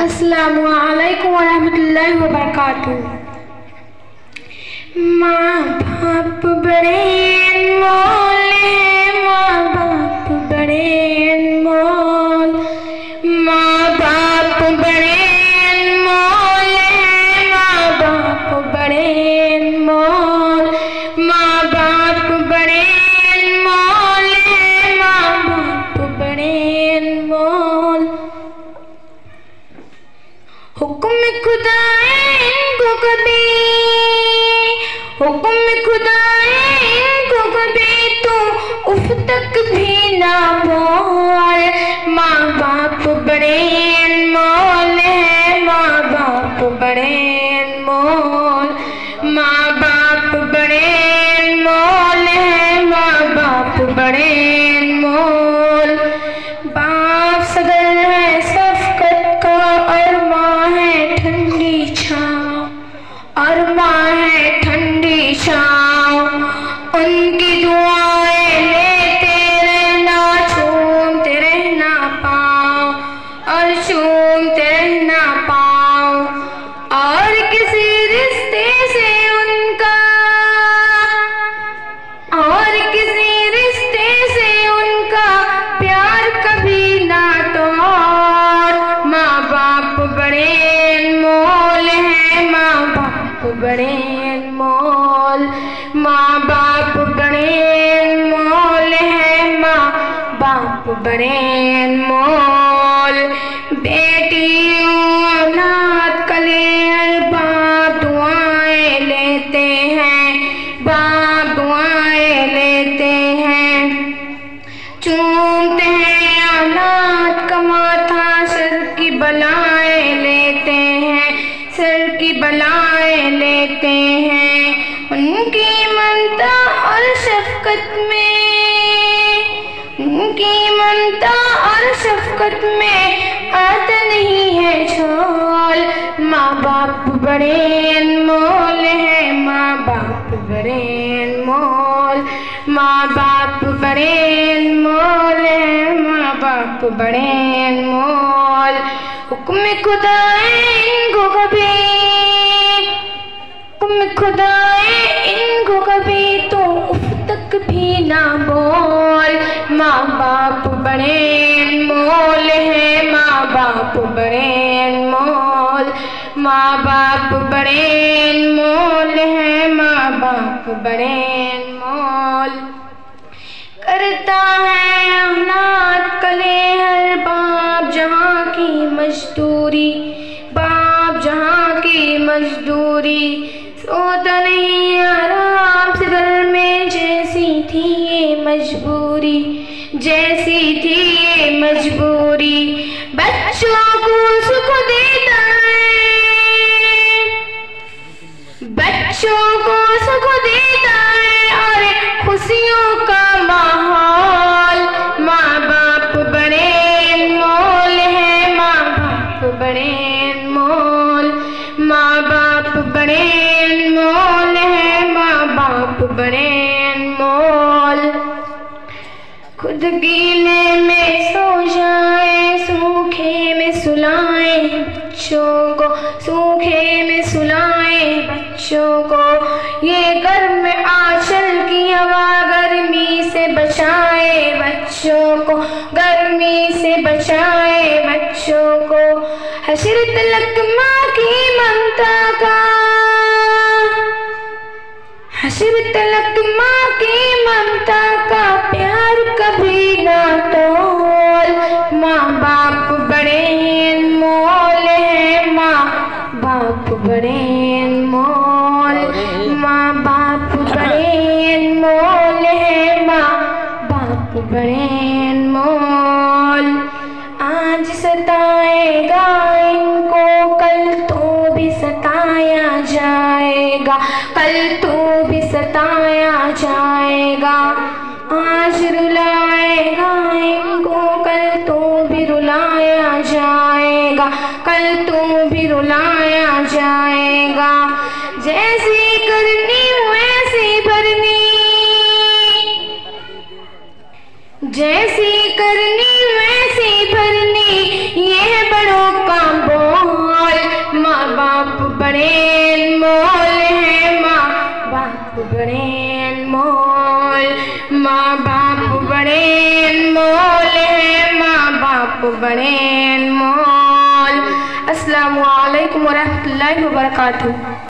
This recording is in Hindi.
अस्सलामु अलैकुम वरहमतुल्लाहि वबरकातुहू। माँ बाप बड़े अनमोल हैं, माँ बाप बड़े अनमोल, माँ बाप बड़े अनमोल हैं, माँ बाप बड़े अनमोल, माँ बाप बड़े अनमोल हैं, माँ बाप बड़े अनमोल। हुक्म खुदाए इनको कभी, हुक्म खुदाए इनको कभी तो उफ तक भी ना बोल। माँ बाप बड़े अनमोल हैं, माँ बाप बड़े अनमोल, माँ बाप बड़े अनमोल हैं, माँ बाप बड़े अनमोल। बाप सगर है शफ़क़त का और माँ है ठंडी छाँव, और माँ है ठंडी छाँव। उनकी दुआएं लेते रहना, चूमते रहना पाँव, और चूमते रहना पाँव। और किसी रिश्ते से उनका, और किसी रिश्ते से उनका प्यार कभी ना तोड़। माँ बाप बड़े अनमोल हैं, माँ बाप बड़े अनमोल, माँ बाप बड़े अनमोल हैं, माँ बाप बड़े अनमोल। बेटी औलाद कले हर बाप दुआएं लेते हैं, बाप दुआएं लेते हैं। चूमते हैं औलाद का माथा, सर की बलाएं लेते हैं, सर की बलाएं लेते हैं। उनकी ममता और शफ़क़त में, उनकी ममता और शफ़क़त में आता नहीं है झोल। माँ बाप बड़े अनमोल हैं, माँ बाप बड़े अनमोल, माँ बाप बड़े अनमोल हैं, माँ बाप बड़े अनमोल। हुक्म खुदाए इनको कभी, हुक्म खुदाए इनको कभी तो उफ तक भी ना बोल। माँ बाप बड़े अनमोल हैं, माँ बाप बड़े अनमोल, माँ बाप बड़े अनमोल हैं, माँ बाप बड़े अनमोल। करता है औलाद कले हर बाप जहाँ की मजदूरी, बाप जहाँ की मजदूरी। सोता नहीं आराम से घर में, जैसी थी ये मजबूरी, जैसी थी ये मजबूरी। बच्चों को सुख देता है, बच्चों को सुख देता है और खुशियों का माहौल। माँ बाप बड़े अनमोल हैं, माँ बाप बड़े अनमोल, माँ बाप बड़े अनमोल हैं, माँ बाप बड़े अनमोल। खुद गीले में सो जाए, सूखे में सुलाए बच्चों को, सूखे में सुलाए बच्चों को। ये गर्म आंचल की हवा गर्मी से बचाए बच्चों को, गर्मी से बचाए बच्चों को। हश्र तलक माँ की ममता का, हश्र तलक माँ की ममता का प्यार कभी ना तोल। माँ बाप बड़े अनमोल हैं, माँ बाप बड़े अनमोल, माँ बाप बड़े अनमोल हैं, माँ बाप बड़े अनमोल। आज सताएगा इनको कल तो भी सताया जाएगा, कल तो भी सताया जाएगा। आज रुलाएगा इनको कल तो भी रुलाया जाएगा, कल तो भी रुलाया जाएगा। जैसी करनी वैसी भरनी, जैसी करनी वैसी भरनी, ये बड़ों का बोल। बड़े अनमोल, माँ बाप बड़े अनमोल है, माँ बाप बड़े अनमोल। अस्सलामु अलैकुम व रहमतुल्लाहि व बरकातुहू।